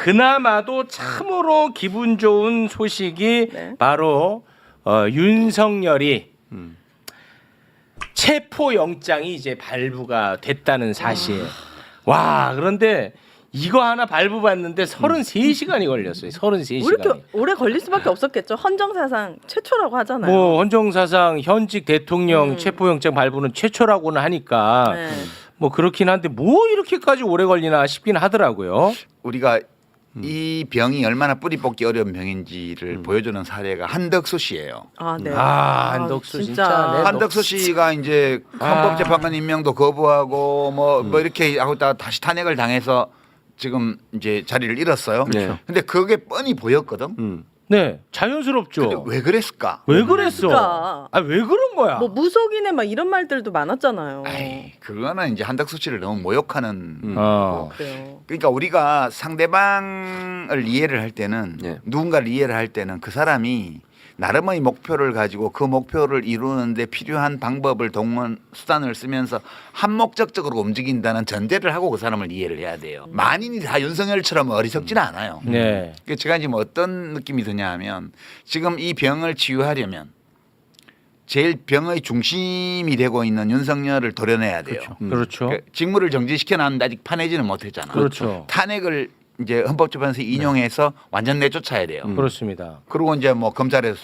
그나마도 참으로 기분 좋은 소식이 네. 바로 윤석열이 체포 영장이 이제 발부가 됐다는 사실. 와, 그런데 이거 하나 발부받는데 33시간이 걸렸어요. 33시간이. 왜 이렇게 오래 걸릴 수밖에 없었겠죠. 헌정사상 최초라고 하잖아요. 뭐 헌정사상 현직 대통령 체포영장 발부는 최초라고는 하니까 네. 뭐 그렇긴 한데 뭐 이렇게까지 오래 걸리나 싶긴 하더라고요. 우리가 이 병이 얼마나 뿌리 뽑기 어려운 병인지를 보여주는 사례가 한덕수 씨예요. 아, 네. 아, 한덕수 진짜. 네. 한덕수 씨가 이제 헌법재판관 임명도 거부하고 뭐 이렇게 하고 있다가 다시 탄핵을 당해서 지금 이제 자리를 잃었어요. 네. 근데 그게 뻔히 보였거든. 네, 자연스럽죠. 근데 왜 그랬을까? 왜 그랬어? 그러니까. 아, 왜 그런 거야? 뭐 무속이네 막 이런 말들도 많았잖아요. 아이, 그거는 이제 한덕수 씨를 너무 모욕하는. 그래요. 그러니까 우리가 상대방을 이해를 할 때는 네. 누군가를 이해를 할 때는 그 사람이 나름의 목표를 가지고 그 목표를 이루는데 필요한 방법을 동원 수단을 쓰면서 한목적적으로 움직인다는 전제를 하고 그 사람을 이해를 해야 돼요. 만인이 다 윤석열처럼 어리석지는 않아요. 네. 그러니까 제가 지금 어떤 느낌이 드냐 하면 지금 이 병을 치유하려면 제일 병의 중심이 되고 있는 윤석열을 도려내야 돼요. 그렇죠. 그 직무를 정지시켜 놨는데 아직 파내지는 못했잖아. 그렇죠. 탄핵을 이제 헌법재판소에 인용해서 완전 내쫓아야 돼요. 그렇습니다. 그리고 이제 뭐 검찰에나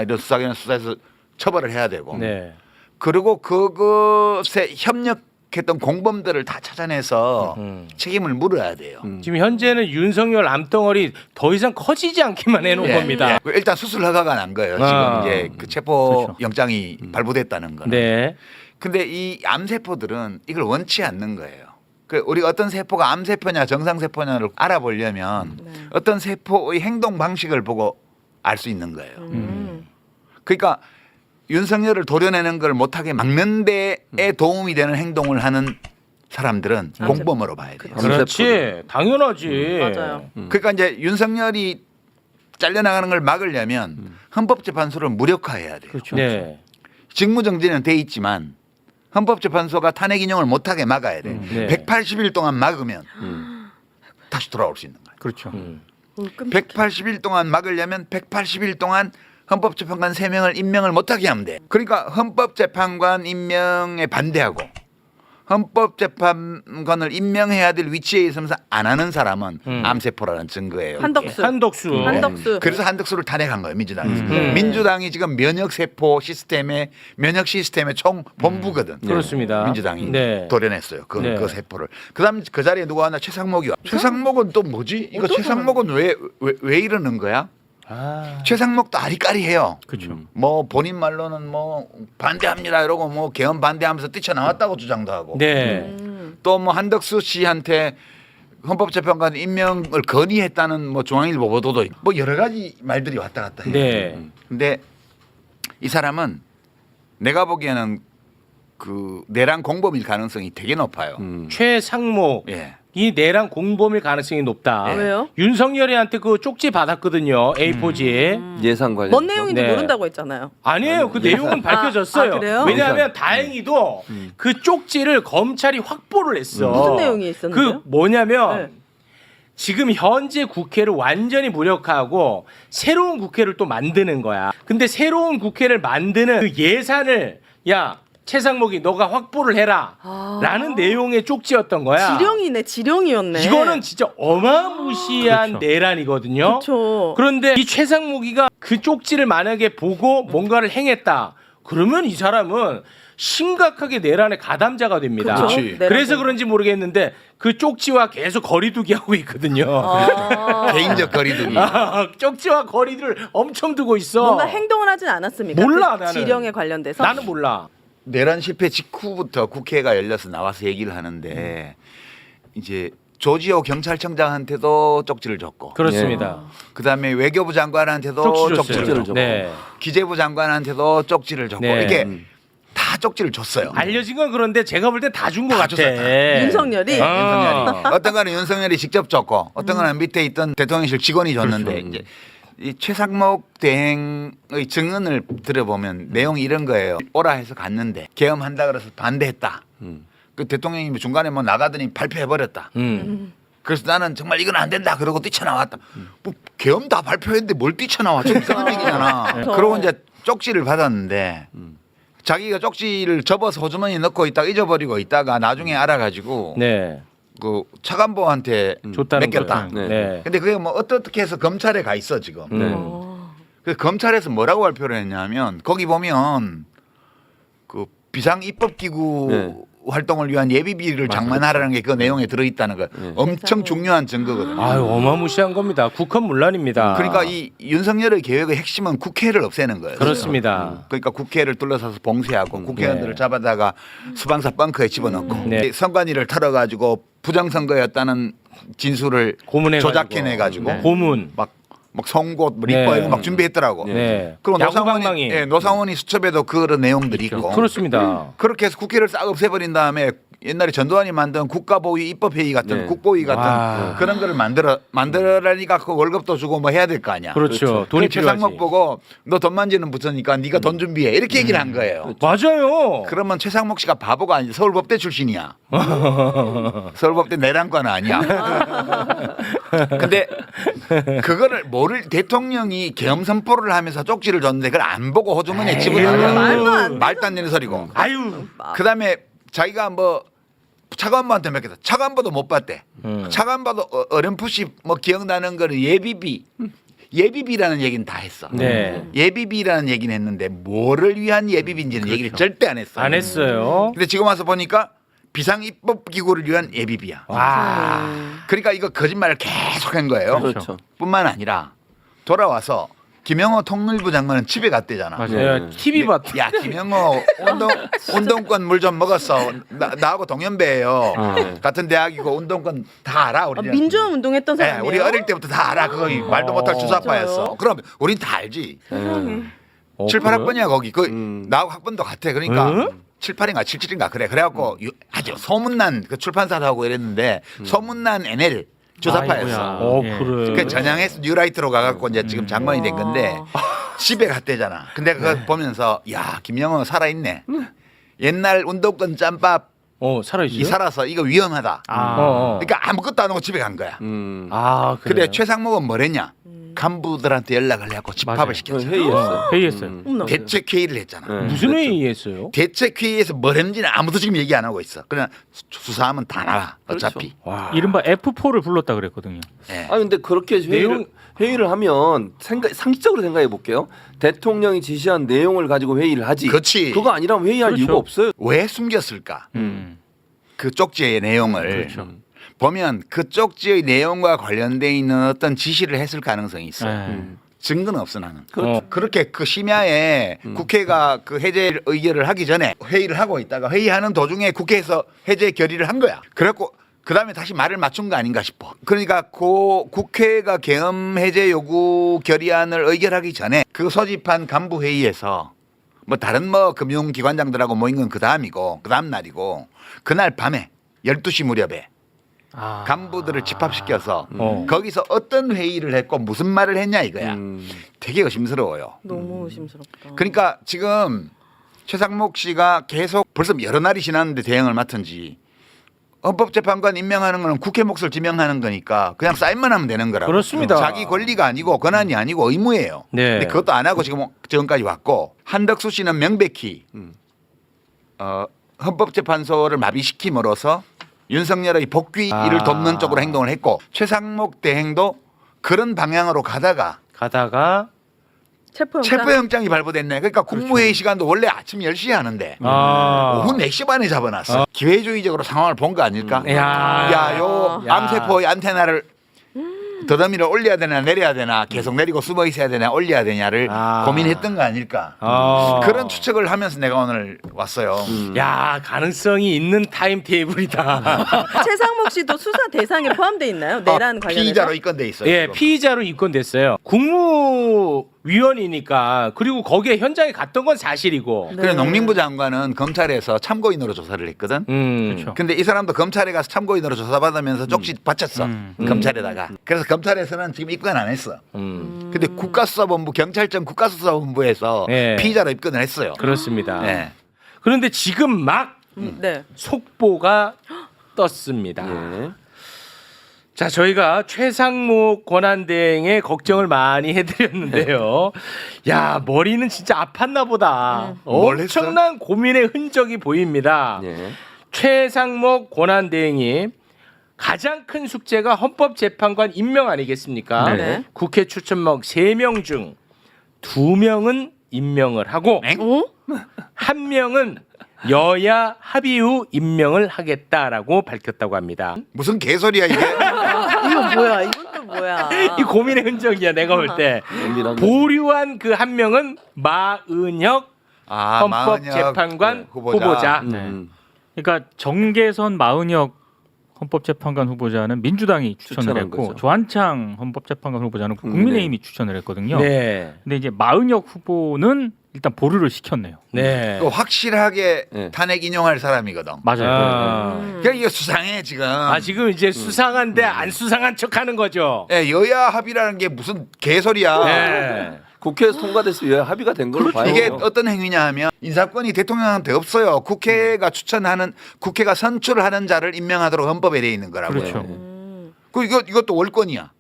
이런 수사기관 수사에서 처벌을 해야 되고. 네. 그리고 그것에 협력했던 공범들을 다 찾아내서 책임을 물어야 돼요. 지금 현재는 윤석열 암덩어리 더 이상 커지지 않기만 해놓은 예, 겁니다. 예. 일단 수술 허가가 난 거예요. 아. 지금 이제 그 체포 영장이 발부됐다는 거는. 네. 근데 이 암세포들은 이걸 원치 않는 거예요. 그 우리가 어떤 세포가 암세포냐 정상세포냐를 알아보려면 어떤 세포의 행동 방식을 보고 알 수 있는 거예요. 그러니까 윤석열을 도려내는 걸 못하게 막는 데에 도움이 되는 행동을 하는 사람들은 공범으로 봐야 돼요. 그렇지. 당연하지. 맞아요. 그러니까 이제 윤석열이 잘려나가는 걸 막으려면 헌법재판소를 무력화해야 돼요. 그렇죠. 네. 직무정지는 돼 있지만 헌법재판소가 탄핵 인용을 못하게 막아야 돼. 네. 180일 동안 막으면 다시 돌아올 수 있는 거예요. 그렇죠. 180일 동안 막으려면 180일 동안 헌법재판관 3명을 임명을 못하게 하면 돼. 그러니까 헌법재판관 임명에 반대하고 헌법재판관을 임명해야 될 위치에 있으면서 안 하는 사람은 암세포라는 증거예요. 한덕수. 한덕수. 그래서 한덕수를 탄핵한 거예요, 민주당에서. 민주당이 지금 면역 시스템의 총 본부거든. 그렇습니다. 민주당이 네. 도려냈어요. 그 네. 세포를. 그다음 그 자리에 누가 왔나? 최상목이 와. 최상목은 또 뭐지? 이거 최상목은 왜 이러는 거야? 아. 최상목도 아리까리해요. 그렇죠. 뭐 본인 말로는 뭐 반대합니다 이러고 뭐 개헌 반대하면서 뛰쳐나왔다고 주장도 하고. 네. 또 뭐 한덕수 씨한테 헌법재판관 임명을 건의했다는 뭐 중앙일보 보도도 있고 뭐 여러 가지 말들이 왔다 갔다 해요. 네. 근데 이 사람은 내가 보기에는 그 내란 공범일 가능성이 되게 높아요. 최상목. 예. 이 내란 공범일 가능성이 높다. 왜요? 윤석열이한테 그 쪽지 받았거든요. A4지에. 예산 관련. 뭔 내용인지 네. 모른다고 했잖아요. 아니에요. 그 내용은 밝혀졌어요. 아, 그래요? 왜냐하면 다행히도 그 쪽지를 검찰이 확보를 했어. 무슨 내용이 있었는데요? 그 뭐냐면 네. 지금 현재 국회를 완전히 무력화하고 새로운 국회를 또 만드는 거야. 근데 새로운 국회를 만드는 그 예산을 야 최상목이 너가 확보를 해라 라는 내용의 쪽지였던 거야. 지령이었네. 이거는 진짜 어마무시한 그렇죠. 내란이거든요. 그렇죠. 그런데 이 최상목이가 그 쪽지를 만약에 보고 뭔가를 행했다. 그러면 이 사람은 심각하게 내란의 가담자가 됩니다. 그렇죠. 그렇지. 그래서 그런지 모르겠는데 그 쪽지와 계속 거리두기 하고 있거든요. 개인적 거리두기. 쪽지와 거리를 엄청 두고 있어. 뭔가 행동을 하진 않았습니까? 몰라, 그 나는. 지령에 관련돼서. 나는 몰라. 내란 실패 직후부터 국회가 열려서 나와서 얘기를 하는데 이제 조지호 경찰청장한테도 쪽지를 줬고 그렇습니다. 그다음에 외교부 장관한테도 쪽지 쪽지를 줬어요. 줬고 네. 기재부 장관한테도 쪽지를 줬고 네. 이게 다 쪽지를 줬어요. 알려진 건 그런데 제가 볼 때 다 준 것 다 같아. 줬어요, 윤석열이 윤석열이. 어떤 거는 윤석열이 직접 줬고 어떤 거는 밑에 있던 대통령실 직원이 줬는데 그렇죠. 이제 이 최상목 대행의 증언을 들어보면 내용이 이런 거예요. 오라 해서 갔는데 계엄한다 그래서 반대했다. 그 대통령이 중간에 뭐 나가더니 발표해버렸다. 그래서 나는 정말 이건 안 된다 그러고 뛰쳐나왔다. 뭐 계엄 다 발표했는데 뭘 뛰쳐나와? 좀 이상한 얘기잖아. 그러고 이제 쪽지를 받았는데 자기가 쪽지를 접어서 호주머니에 넣고 있다가 잊어버리고 있다가 나중에 알아가지고 네. 그 차관보한테 줬다는 맡겼다. 거죠. 네. 네. 근데 그게 뭐 어떻게 해서 검찰에 가 있어 지금. 네. 그 검찰에서 뭐라고 발표를 했냐면 거기 보면 그 비상 입법 기구 네. 활동을 위한 예비비를 장만하라는 게 그 내용에 들어있다는 거 엄청 세상에. 중요한 증거거든요. 아유 어마무시한 겁니다. 국헌문란입니다. 그러니까 이 윤석열의 계획의 핵심은 국회를 없애는 거예요. 그렇습니다. 그러니까 국회를 둘러싸서 봉쇄하고 국회의원들을 네. 잡아다가 수방사 벙커에 집어넣고 네. 선관위를 털어가지고 부정선거였다는 진술을 고문해가지고. 조작해내가지고 네. 고문. 막 송곳, 뭐 네. 리퍼 이런 거 막 준비했더라고. 네. 그리고 야구방망이. 노상원이, 노상원이 수첩에도 그런 내용들이 있고. 그렇습니다. 그렇게 해서 국회를 싹 없애버린 다음에 옛날에 전두환이 만든 국가보위 입법회의 같은 네. 국보위 같은 와. 그런 거를 만들어라니까 그 월급도 주고 뭐 해야 될 거 아니야. 그렇죠. 돈이 그래서 최상목 필요하지. 보고 너 돈 만지는 붙으니까 네가 돈 준비해 이렇게 얘기를 한 거예요. 맞아요. 그러면 최상목 씨가 바보가 아니지 서울법대 출신이야. 서울법대 내란과는 아니야. 근데 그거를 모를 대통령이 계엄 선포를 하면서 쪽지를 줬는데 그걸 안 보고 호주머니에 에이, 집어넣는 말도 안 되죠. 말도 안 되는 소리고. 아유. 그다음에 자기가 뭐 차관보한테 맡겼다. 차관보도 못 봤대. 차관보도 어렴풋이 뭐 기억나는 거는 예비비. 예비비라는 얘기는 다 했어. 네. 예비비라는 얘기는 했는데 뭐를 위한 예비비인지는 얘기를 절대 안 했어. 안 했어요. 근데 지금 와서 보니까 비상입법기구를 위한 예비비야. 와. 그러니까 이거 거짓말을 계속한 거예요. 그렇죠. 뿐만 아니라 돌아와서 김영호 통일부 장관은 집에 갔대잖아. 내가 네. TV 봤다. 야 김영호 운동권 물 좀 먹었어. 나하고 동년배예요. 네. 같은 대학이고 운동권 다 알아. 우리 민주화 운동했던 네, 사람이에요. 우리 어릴 때부터 다 알아. 그거 말도 못할 주사파였어. 진짜요? 그럼 우린 다 알지. 네. 7, 8학번이야 거기. 그 나하고 학번도 같아. 그러니까 응? 7, 8인가 7, 7인가 그래. 그래갖고 아주 소문난 그 출판사도 하고 이랬는데 소문난 NL 주사파였어. 어 예. 그래. 그 전향해서 뉴라이트로 가갖고 이제 지금 장관이 된 건데 집에 갔대잖아. 근데 그거 보면서 야 김영호 살아있네. 옛날 운동권 짬밥 살아있어요. 이 살아서 이거 위험하다. 어. 그러니까 아무것도 안 하고 집에 간 거야. 아 그래. 근데 최상목은 뭐랬냐? 간부들한테 연락을 해갖고 집합을 맞아요. 시켰죠. 회의였어요. 회의했어요. 어머나. 대책 회의를 했잖아. 네. 무슨 회의했어요? 대책 회의에서 뭘 했는지는 아무도 지금 얘기 안 하고 있어. 그냥 수사하면 다 나와. 어차피. 와. 이른바 F4를 불렀다 그랬거든요. 예. 아 근데 그렇게 회의를 하면 상식적으로 생각해 볼게요. 대통령이 지시한 내용을 가지고 회의를 하지. 그렇지. 그거 아니라면 회의할 그렇죠. 이유가 없어요. 왜 숨겼을까? 그 쪽지의 내용을 그렇죠. 보면 그 쪽지의 내용과 관련돼 있는 어떤 지시를 했을 가능성이 있어. 네. 증거는 없어 나는. 그렇죠. 그렇게 그 심야에 국회가 그 해제 의결을 하기 전에 회의를 하고 있다가 회의하는 도중에 국회에서 해제 결의를 한 거야. 그래갖고 그 다음에 다시 말을 맞춘 거 아닌가 싶어. 그러니까 그 국회가 계엄 해제 요구 결의안을 의결하기 전에 그 소집한 간부 회의에서 뭐 다른 뭐 금융기관장들하고 모인 건 그 다음이고 그 다음 날이고 그날 밤에 12시 무렵에 아. 간부들을 집합시켜서 어. 거기서 어떤 회의를 했고 무슨 말을 했냐 이거야. 음. 되게 의심스러워요. 너무 의심스럽다. 그러니까 지금 최상목 씨가 계속 벌써 여러 날이 지났는데 대행을 맡은지 헌법재판관 임명하는 거는 국회 몫을 지명하는 거니까 그냥 사인만 하면 되는 거라고. 그렇습니다. 자기 권리가 아니고 권한이 아니고 의무예요. 네. 근데 그것도 안 하고 지금까지 왔고 한덕수 씨는 명백히 헌법재판소를 마비시킴으로써 윤석열의 복귀를 돕는 쪽으로 행동을 했고 최상목 대행도 그런 방향으로 가다가 체포영장. 체포영장이 발부됐네. 그러니까 국무회의 시간도 원래 아침 10시에 하는데 오후 4시 반에 잡아놨어. 기회주의적으로 상황을 본 거 아닐까? 야. 요 야. 암세포의 안테나를 더더미를 올려야 되나 내려야 되나 계속 내리고 숨어 있어야 되나 올려야 되냐를 고민했던 거 아닐까? 그런 추측을 하면서 내가 오늘 왔어요. 야 가능성이 있는 타임 테이블이다. 최상목 씨도 수사 대상에 포함돼 있나요? 내란 관련해서? 피의자로 입건돼 있어요. 예, 지금. 피의자로 입건됐어요. 국무위원이니까 그리고 거기에 현장에 갔던 건 사실이고. 네. 그래 농림부 장관은 검찰에서 참고인으로 조사를 했거든. 그렇죠. 근데 이 사람도 검찰에 가서 참고인으로 조사받으면서 쪽지 바쳤어. 검찰에다가. 그래서 검찰에서는 지금 입건 안 했어. 근데 국가수사본부 경찰청 국가수사본부에서 예. 피의자로 입건을 했어요. 그렇습니다. 네. 그런데 지금 막 네. 속보가 떴습니다. 예. 자, 저희가 최상목 권한대행의 걱정을 많이 해드렸는데요. 야, 머리는 진짜 아팠나 보다. 뭘 했어? 엄청난 고민의 흔적이 보입니다. 예. 최상목 권한대행이 가장 큰 숙제가 헌법재판관 임명 아니겠습니까? 네. 국회 추천목 3명 중 2명은 임명을 하고 어? 1명은 여야 합의 후 임명을 하겠다라고 밝혔다고 합니다. 무슨 개소리야 이게? 이거 뭐야? 이건 또 뭐야? 이 고민의 흔적이야 내가 볼 때. 은밀한 보류한 그 1명은 마은혁 헌법재판관 네, 후보자. 음. 그러니까 정계선 마은혁 헌법재판관 후보자는 민주당이 추천을 추천한 했고 거죠. 조한창 헌법재판관 후보자는 국민의힘이 추천을 했거든요. 네. 근데 이제 마은혁 후보는 일단 보류를 시켰네요. 네. 또 확실하게 네. 탄핵 인용할 사람이거든. 맞아요. 아. 그러니까 이게 수상해 지금. 지금 이제 수상한데 안 수상한 척하는 거죠. 예, 여야 합의라는 게 무슨 개소리야. 네. 국회에서 통과돼서 여야 합의가 된 걸로 봐요. 이게 어떤 행위냐 하면 인사권이 대통령한테 없어요. 국회가 추천하는 국회가 선출하는 자를 임명하도록 헌법에 되어 있는 거라고요. 그렇죠. 그 이것도 월권이야.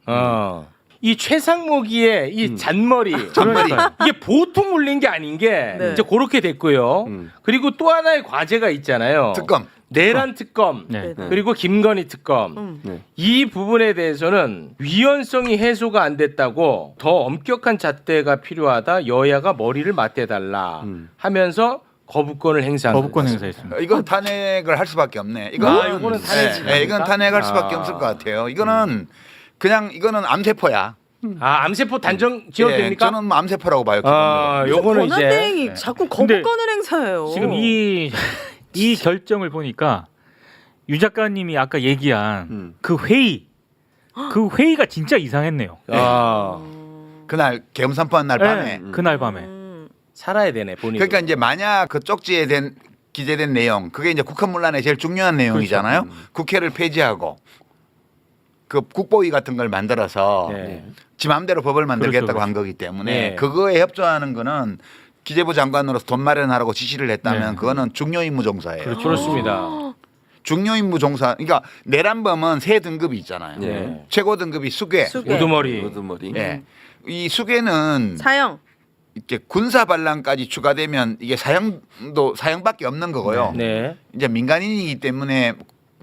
이 최상목이의 이 잔머리, 그러니까요. 이게 보통 물린 게 아닌 게 네. 이제 그렇게 됐고요. 그리고 또 하나의 과제가 있잖아요. 특검. 내란 특검, 네. 네. 그리고 김건희 특검. 네. 이 부분에 대해서는 위헌성이 해소가 안 됐다고 더 엄격한 잣대가 필요하다. 여야가 머리를 맞대달라 하면서 거부권을 행사한 거부권 거죠. 행사했습니다. 이건 탄핵을 할 수밖에 없네. 이거는 이거는 탄핵이지. 이건 탄핵할 수밖에 없을 것 같아요. 이거는 그냥 이거는 암세포야. 암세포 단정 지어도 예, 됩니까? 저는 뭐 암세포라고 봐요. 요거는 이제 권한대행이 자꾸 근데 거부권을 행사해요. 지금 이 결정을 보니까 유 작가님이 아까 얘기한 그 회의가 진짜 이상했네요. 그날 계엄 선포한 날 밤에. 네, 그날 밤에. 살아야 되네 본인. 그러니까 이제 만약 그 쪽지에 기재된 내용, 그게 이제 국헌문란의 제일 중요한 내용이잖아요. 국회를 폐지하고 그 국보위 같은 걸 만들어서 네. 지 마음대로 법을 만들겠다고 그렇죠, 한 거기 때문에 네. 그거에 협조하는 거는 기재부 장관으로서 돈 마련하라고 지시를 했다면 네. 그거는 중요임무 종사예요. 그렇습니다. 중요임무 종사. 그러니까 내란범은 세 등급이 있잖아요. 네. 최고 등급이 수괴. 수괴. 우두머리. 우두머리. 예. 이 수괴는 사형. 이렇게 군사 반란까지 추가되면 이게 사형밖에 없는 거고요. 네. 이제 민간인이기 때문에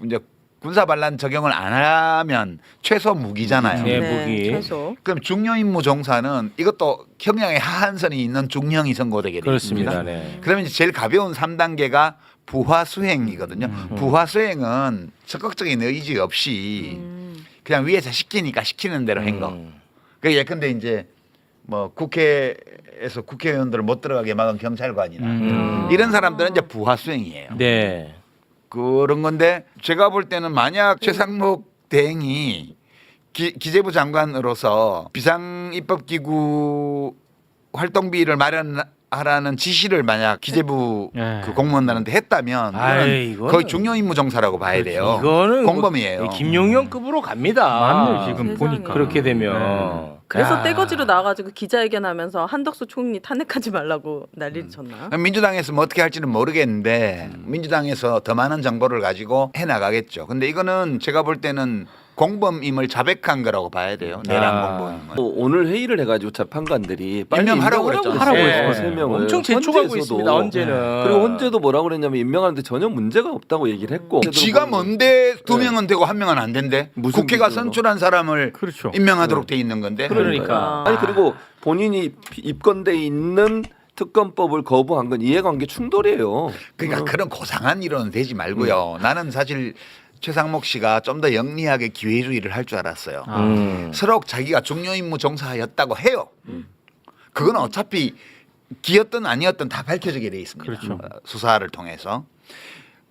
이제 군사 반란 적용을 안 하면 최소 무기잖아요. 네, 무기. 최소. 그럼 중요임무 종사는 이것도 형량의 하한선이 있는 중형이 선고되게 됩니다. 그렇습니다. 네. 그러면 이제 제일 가벼운 3단계가 부하 수행이거든요. 부하 수행은 적극적인 의지 없이 그냥 위에서 시키니까 시키는 대로 한 거. 그 예컨대 이제 뭐 국회에서 국회의원들을 못 들어가게 막은 경찰관이나 이런 사람들은 이제 부하 수행이에요. 네. 그런 건데 제가 볼 때는 만약 최상목 대행이 기재부 장관으로서 비상입법기구 활동비를 마련하라는 지시를 만약 기재부 네. 그 공무원들한테 했다면 아이, 이거는 거의 중요임무 종사라고 봐야 돼요. 이거는 공범이에요. 뭐 김용현급으로 갑니다. 맞네 지금 세상에. 보니까. 그렇게 되면. 네. 그래서 야. 떼거지로 나와가지고 기자회견하면서 한덕수 총리 탄핵하지 말라고 난리를 쳤나? 민주당에서 뭐 어떻게 할지는 모르겠는데 민주당에서 더 많은 정보를 가지고 해 나가겠죠. 근데 이거는 제가 볼 때는 공범임을 자백한 거라고 봐야 돼요. 내란 공범임을. 오늘 회의를 해가지고 재판관들이 빨리 임명하라고 임명을 그랬죠. 하라고 네. 했어요. 세 명을. 엄청 재촉하고 헌재에서도. 있습니다. 언제는. 그리고 헌재도 뭐라고 그랬냐면 임명하는데 전혀 문제가 없다고 얘기를 했고. 지가 뭔데 두 명은 되고 한 명은 안 된대? 무슨 국회가 기준으로? 선출한 사람을 그렇죠. 임명하도록 돼 있는 건데. 그러니까. 아니 그리고 본인이 입건돼 있는 특검법을 거부한 건 이해관계 충돌이에요. 그러니까 그런 고상한 이론은 되지 말고요. 나는 사실 최상목 씨가 좀 더 영리하게 기회주의를 할 줄 알았어요. 서로 자기가 중요임무 종사였다고 해요. 그건 어차피 기였든 아니었든 다 밝혀지게 돼 있습니다. 그렇죠. 수사를 통해서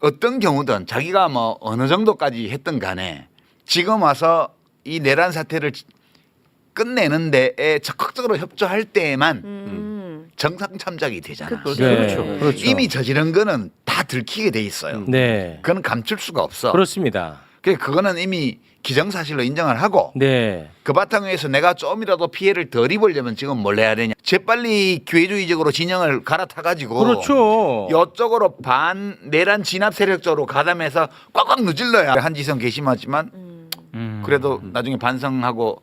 어떤 경우든 자기가 뭐 어느 정도까지 했든 간에 지금 와서 이 내란 사태를 끝내는 데에 적극적으로 협조할 때에만 정상 참작이 되잖아. 그치. 네. 그렇죠. 이미 저지른 거는 다 들키게 돼 있어요. 네. 그건 감출 수가 없어. 그렇습니다. 그거는 이미 기정사실로 인정을 하고 네. 그 바탕에서 내가 좀이라도 피해를 덜 입으려면 지금 뭘 해야 되냐. 재빨리 기회주의적으로 진영을 갈아타가지고 그렇죠. 이쪽으로 반 내란 진압 세력 쪽으로 가담해서 꽉꽉 누질러야 한지성 괘씸하지만 그래도 나중에 반성하고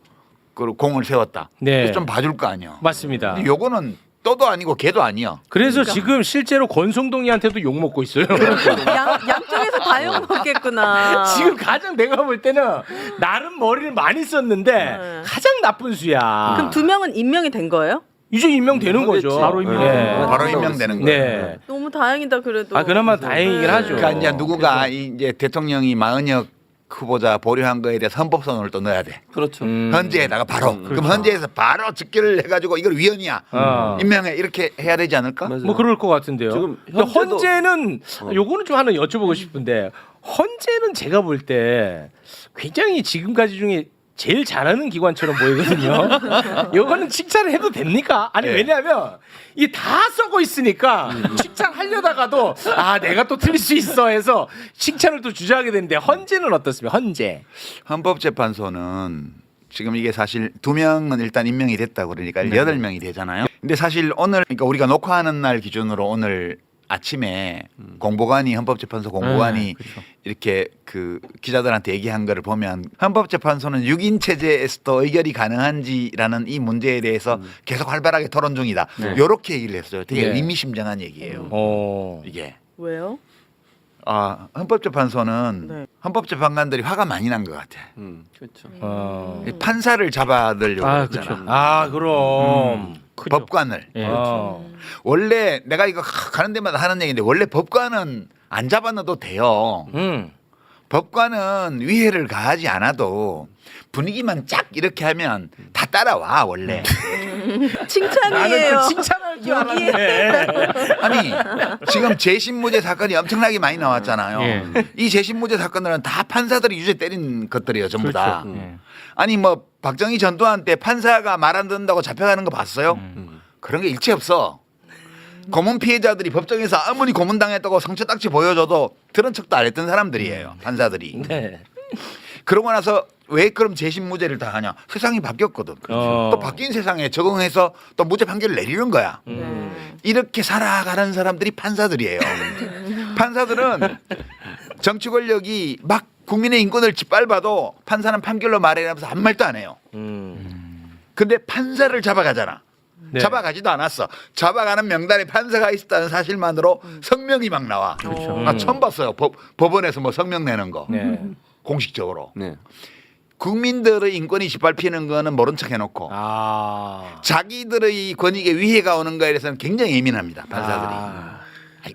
그 공을 세웠다. 네. 그래서 좀 봐줄 거 아니야. 맞습니다. 근데 요거는 떠도 아니고 개도 아니야. 그래서 지금 실제로 권성동이한테도 욕 먹고 있어요. 양쪽에서 다 욕먹겠구나. 지금 가장 내가 볼 때는 나름 머리를 많이 썼는데 네. 가장 나쁜 수야. 그럼 두 명은 임명이 된 거예요? 이제 임명되는 거죠. 바로 임명. 네. 바로 임명되는 거예요. 네. 너무 다행이다 그래도. 아 그나마 다행이긴 하죠. 그러니까 이제 누구가 이제 대통령이 마은혁 후보자 보류한 거에 대해서 헌법소원을 또 넣어야 돼. 그렇죠. 헌재에다가 바로. 그럼 헌재에서 바로 직결을 해가지고 이걸 위헌이야. 임명해 이렇게 해야 되지 않을까? 맞아요. 뭐 그럴 것 같은데요. 지금 근데 현재도- 헌재는 요거는 좀 하나 여쭤보고 싶은데 헌재는 제가 볼 때 굉장히 지금까지 중에 제일 잘하는 기관처럼 보이거든요. 요거는 칭찬을 해도 됩니까? 아니 네. 왜냐하면 이 다 썩어 있으니까 칭찬하려다가도 아 내가 또 틀릴 수 있어 해서 칭찬을 또 주저하게 되는데 헌재는 어떻습니까? 헌재. 헌법재판소는 지금 이게 사실 2명은 일단 임명이 됐다고 그러니까 8명이 되잖아요. 근데 사실 오늘 그러니까 우리가 녹화하는 날 기준으로 오늘 아침에 공보관이 헌법재판소 공보관이 이렇게 그 기자들한테 얘기한 거를 보면 헌법재판소는 6인 체제에서도 의결이 가능한지라는 이 문제에 대해서 계속 활발하게 토론 중이다. 요렇게 얘기를 했어요. 되게 네. 의미심장한 얘기예요. 이게. 왜요? 아, 헌법재판소는 네. 헌법재판관들이 화가 많이 난 것 같아. 그렇죠. 어. 이 판사를 잡아들려고 아, 했잖아. 그렇죠. 아 그럼. 크죠. 법관을. 예. 어. 원래 내가 이거 가는 데마다 하는 얘기인데 원래 법관은 안 잡아넣어도 돼요. 법관은 위해를 가하지 않아도 분위기만 쫙 이렇게 하면 다 따라와 원래. 칭찬이에요. 나는 그 칭찬할 줄 알았네. 아니 지금 재신무죄 사건이 엄청나게 많이 나왔잖아요. 예. 이 재신무죄 사건들은 다 판사들이 유죄 때린 것들이에요 전부 다. 그렇죠. 예. 아니 뭐 박정희 전두환 때 판사가 말 안 듣는다고 잡혀가는 거 봤어요? 그런 게 일체 없어. 고문 피해자들이 법정에서 아무리 고문당했다고 상처 딱지 보여줘도 들은 척도 안 했던 사람들이에요. 판사들이. 네. 그러고 나서 왜 그럼 재신무죄를 다 하냐? 세상이 바뀌었거든. 또 바뀐 세상에 적응해서 또 무죄 판결을 내리는 거야. 이렇게 살아가는 사람들이 판사들이에요. 판사들은 정치 권력이 막 국민의 인권을 짓밟아도 판사는 판결로 말해라면서 아무 말도 안 해요. 근데 판사를 잡아가잖아. 네. 잡아가지도 않았어. 잡아가는 명단에 판사가 있었다는 사실만으로 성명이 막 나와. 그렇죠. 나 처음 봤어요. 법원에서 뭐 성명 내는 거. 네. 공식적으로. 네. 국민들의 인권이 짓밟히는 거는 모른 척 해놓고 아. 자기들의 권익에 위해가 오는 거에 대해서는 굉장히 예민합니다. 판사들이. 아. 아이,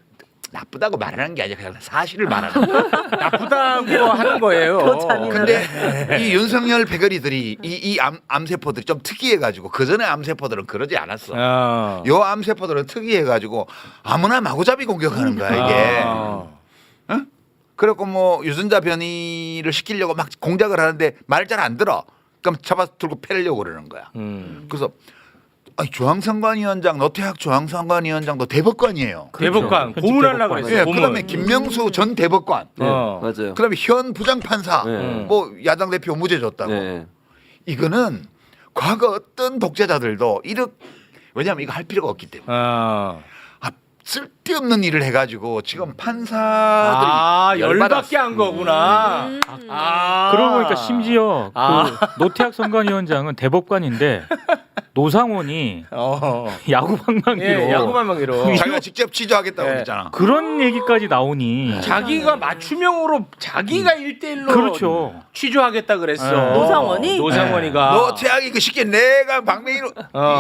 나쁘다고 말하는 게 아니라 그냥 사실을 말하는 거예요. 나쁘다고 하는 거예요. 더 잔인하네. 근데 이 윤석열 패거리들이 이 암세포들이 좀 특이해가지고 그 전에 암세포들은 그러지 않았어. 어. 요 암세포들은 특이해가지고 아무나 마구잡이 공격하는 거야 이게. 응? 그래갖고 뭐 유전자 변이를 시키려고 막 공작을 하는데 말 잘 안 들어. 그럼 잡아 들고 패려고 그러는 거야. 그래서 아니, 중앙선관위원장 노태학 중앙선관위원장도 대법관이에요. 대법관 그렇죠. 고문하려고 편집 그랬어요. 예, 고문. 그다음에 김명수 전 대법관. 네. 어. 맞아요. 그다음에 현 부장판사. 네. 뭐 야당 대표 무죄 줬다고. 네. 이거는 과거 어떤 독재자들도 왜냐하면 이거 할 필요가 없기 때문에 어. 쓸데없는 일을 해가지고 지금 판사들이 아 열받게 열받았어. 한 거구나. 아. 그러고 보니까 심지어 아. 그 노태학 선관위원장은 대법관인데 노상원이 야구 방망이로 예, 야구방망이로. 자기가 직접 취조하겠다고 네. 그랬잖아. 그런 얘기까지 나오니 자기가 맞춤형으로 자기가 1대1로 그렇죠. 취조하겠다 그랬어. 네. 노상원이? 노상원이가. 노태학이 그 쉽게 내가 방맹이로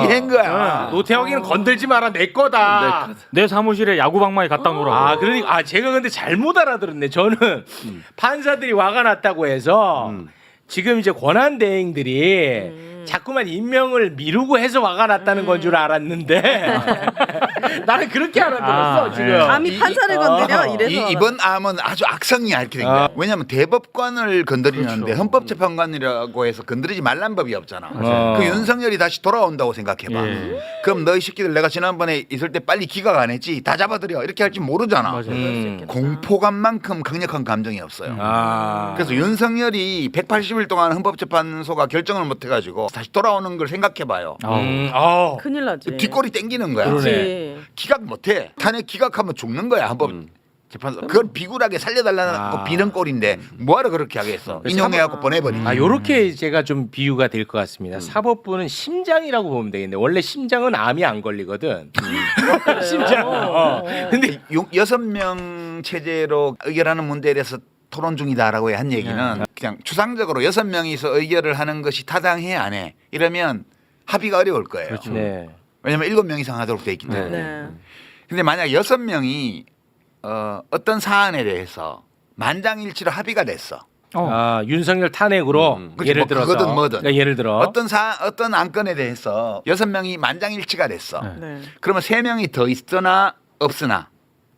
이한 거야. 노태학이는 건들지 마라 내 거다. 내 사무실에 야구 방망이 갖다 놓으라고. 아 그러니까 제가 근데 잘못 알아들었네. 저는 판사들이 화가 났다고 해서 지금 이제 권한 대행들이 자꾸만 임명을 미루고 해서 화가 났다는 건 줄 알았는데 나는 그렇게 알아들었어 아, 지금. 네. 감히 판사를 건드려 이래서. 이번 암은 아주 악성이 이렇게 된 거야. 왜냐하면 대법관을 건드리는데 그렇죠. 헌법재판관이라고 해서 건드리지 말란 법이 없잖아. 맞아요. 그 윤석열이 다시 돌아온다고 생각해봐. 예. 그럼 너희 새끼들 내가 지난번에 있을 때 빨리 기각 안 했지 다 잡아들여 이렇게 할지 모르잖아. 맞아요. 공포감만큼 강력한 감정이 없어요. 아. 그래서 윤석열이 180일 동안 헌법재판소가 결정을 못 해가지고 다시 돌아오는 걸 생각해봐요. 큰일 나지. 뒷골이 땡기는 거야. 그러네. 그렇지. 기각 못해. 탄핵 기각하면 죽는 거야. 헌법 재판소 그걸 비굴하게 살려달라는 비는 꼴인데 뭐하러 그렇게 하겠어? 인용해갖고 보내버리지. 요렇게 제가 좀 비유가 될 것 같습니다. 사법부는 심장이라고 보면 되겠네. 원래 심장은 암이 안 걸리거든. 심장. 근데 6명 체제로 의결하는 문제에 대해서 토론 중이다라고 한 얘기는 그냥 추상적으로 6명이서 의결을 하는 것이 타당해 안 해? 이러면 합의가 어려울 거예요. 그렇죠. 네. 왜냐하면 7명 이상 하도록 돼 있기 때문에. 네. 근데 만약 6명이 어떤 사안에 대해서 만장일치로 합의가 됐어. 윤석열 탄핵으로 그렇지, 예를 뭐 들어서 그거든 뭐든. 그러니까 예를 들어 어떤 안건에 대해서 6명이 만장일치가 됐어. 네. 그러면 3명이 더 있으나 없으나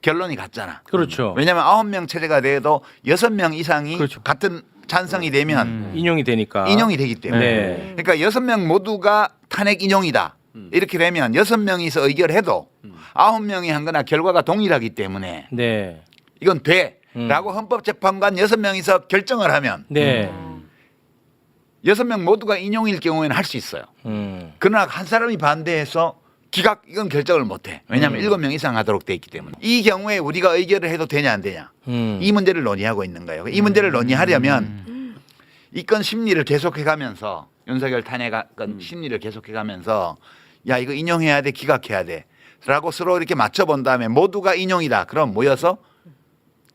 결론이 같잖아. 그렇죠. 왜냐하면 9명 체제가 돼도 6명 이상이 그렇죠. 같은 찬성이 되면 인용이 되니까. 인용이 되기 때문에. 네. 그러니까 6명 모두가 탄핵 인용이다. 이렇게 되면 6명이서 의결해도 9명이 한 거나 결과가 동일하기 때문에 네. 이건 돼. 라고 헌법재판관 6명이서 결정을 하면 네. 6명 모두가 인용일 경우에는 할 수 있어요. 그러나 한 사람이 반대해서 기각 이건 결정을 못해. 왜냐하면 7명 이상 하도록 돼 있기 때문에. 이 경우에 우리가 의결을 해도 되냐 안 되냐. 이 문제를 논의하고 있는 거예요. 이 문제를 논의하려면 이 건 심리를 계속해가면서 윤석열 탄핵 건 심리를 계속해가면서 야 이거 인용해야 돼 기각해야 돼 라고 서로 이렇게 맞춰본 다음에 모두가 인용이다. 그럼 모여서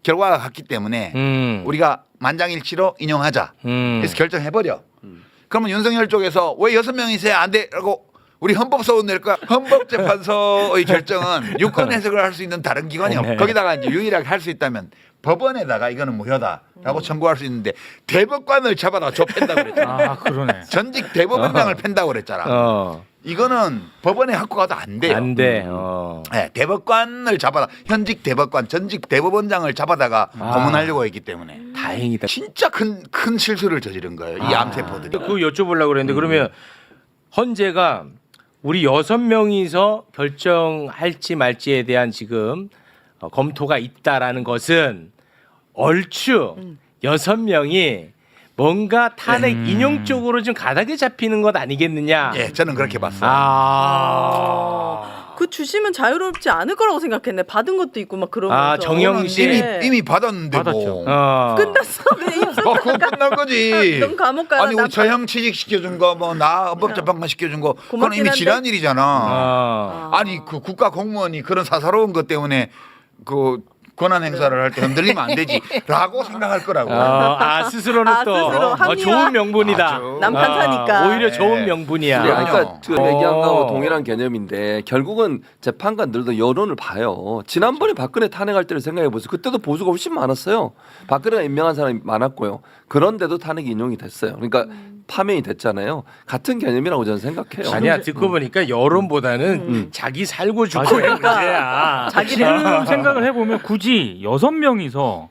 결과가 같기 때문에 우리가 만장일치로 인용하자. 그래서 결정해버려. 그러면 윤석열 쪽에서 왜 6명이 있어야 안 돼? 라고 우리 헌법소원 낼 거야. 헌법재판소의 결정은 유권 해석을 할 수 있는 다른 기관이 없고 거기다가 이제 유일하게 할 수 있다면 법원에다가 이거는 무효다라고 청구할 수 있는데 대법관을 잡아다 좁힌다고 그랬잖아. 그러네. 전직 대법원장을 팬다고 그랬잖아. 이거는 법원에 갖고 가도 안 돼요. 안 돼. 네, 대법관을 잡아다 현직 대법관, 전직 대법원장을 잡아다가 고문하려고 했기 때문에 다행이다. 진짜 큰 실수를 저지른 거예요. 이 암세포들이. 그거 여쭤보려고 그랬는데 그러면 헌재가 우리 6명이서 결정할지 말지에 대한 지금 검토가 있다라는 것은 얼추 6명이 뭔가 탄핵 인용 쪽으로 좀 가닥에 잡히는 것 아니겠느냐. 예, 저는 그렇게 봤어요. 그 주시면 자유롭지 않을 거라고 생각했네. 받은 것도 있고 막 그러면서. 정영 씨. 이미 받았는데 받았죠. 뭐. 끝났어. 그냥 입술 그건 끝난 거지. 넌 감옥 가라. 아니 우리 저형 취직 시켜준 거 뭐 나 헌법재판관 시켜준 거 그건 고맙긴 이미 한데. 지난 일이잖아. 아니 그 국가 공무원이 그런 사사로운 것 때문에 그 권한 행사를 할 때 흔들리면 안 되지라고 생각할 거라고. 스스로는 또 스스로 합리화. 좋은 명분이다. 아주. 남 판사니까. 오히려 좋은 네. 명분이야. 그래, 그러니까 그럼요. 그 얘기한 거하고 동일한 개념인데 결국은 재판관들도 여론을 봐요. 지난번에 박근혜 탄핵할 때를 생각해 보세요. 그때도 보수가 훨씬 많았어요. 박근혜가 임명한 사람이 많았고요. 그런데도 탄핵이 인용이 됐어요. 그러니까 파면이 됐잖아요. 같은 개념이라고 저는 생각해요. 아니야 듣고 보니까 여론보다는 자기 살고 죽고의 문제야. 지금 생각을 해보면 굳이 6명이서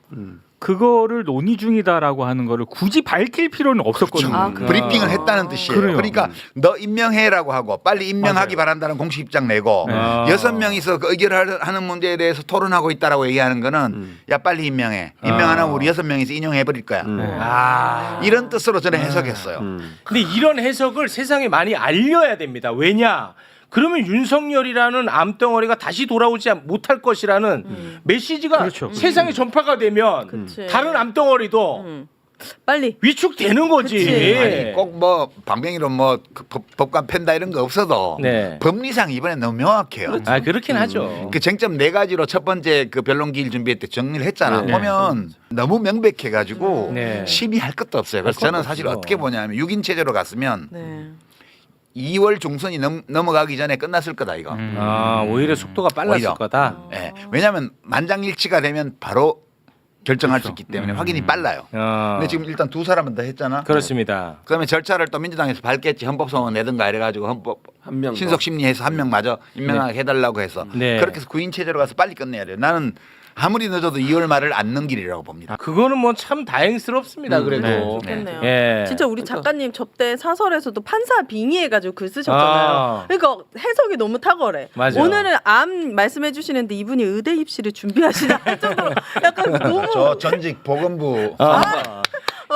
그거를 논의 중이다라고 하는 거를 굳이 밝힐 필요는 없었거든요. 브리핑을 했다는 뜻이에요. 그래요. 그러니까 너 임명해라고 하고 빨리 임명하기 바란다는 공식 입장 내고 6명이서 그 의결을 하는 문제에 대해서 토론하고 있다라고 얘기하는 거는 야 빨리 임명해. 임명 안 하면 우리 6명이서 인용해 버릴 거야. 이런 뜻으로 저는 해석했어요. 근데 이런 해석을 세상에 많이 알려야 됩니다. 왜냐? 그러면 윤석열이라는 암덩어리가 다시 돌아오지 못할 것이라는 메시지가 그렇죠. 세상에 전파가 되면 그치. 다른 암덩어리도 빨리. 위축되는 거지. 그치. 아니 꼭 뭐 방뱅이로 뭐 법관 팬다 이런 거 없어도 네. 법리상 이번에 너무 명확해요. 그렇긴 하죠. 그 쟁점 4가지로 첫 번째 그 변론기일 준비할 때 정리를 했잖아. 네. 보면 너무 명백해가지고 네. 심의할 것도 없어요. 그래서 저는 사실 없어. 어떻게 보냐면 6인 체제로 갔으면 네. 2월 중순이 넘어가기 전에 끝났을 거다 이거. 오히려 속도가 빨랐을 오히려. 거다. 예. 왜냐하면 만장일치가 되면 바로 결정할 수 있기 때문에 확인이 빨라요. 근데 지금 일단 2사람은 더 했잖아. 그렇습니다. 그러면 절차를 또 민주당에서 밟겠지. 헌법소원 내든가 이래가지고 헌법 한 명 더. 신속 심리해서 한 명 마저 임명하게 해달라고 해서 네. 그렇게 해서 9인 체제로 가서 빨리 끝내야 돼요. 나는 아무리 늦어도 2월 말을 안 넘기리라고 봅니다. 그거는 뭐 참 다행스럽습니다. 그래도. 좋겠네요. 예. 진짜 우리 작가님 접대 사설에서도 판사 빙의해가지고 글 쓰셨잖아요. 그러니까 해석이 너무 탁월해. 맞아. 오늘은 암 말씀해 주시는데 이분이 의대 입시를 준비하시나 할 정도로 약간 너무 저 전직 보건부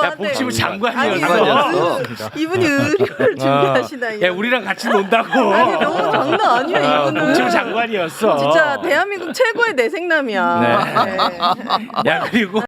야, 복지부 아니, 장관이었어. 이분이 의료를 준비하시나. 야, 우리랑 같이 논다고. 아니 너무 장난 아니야 이분은. 복지부 장관이었어. 진짜 대한민국 최고의 내생남이야. 네. 네. 야, 그리고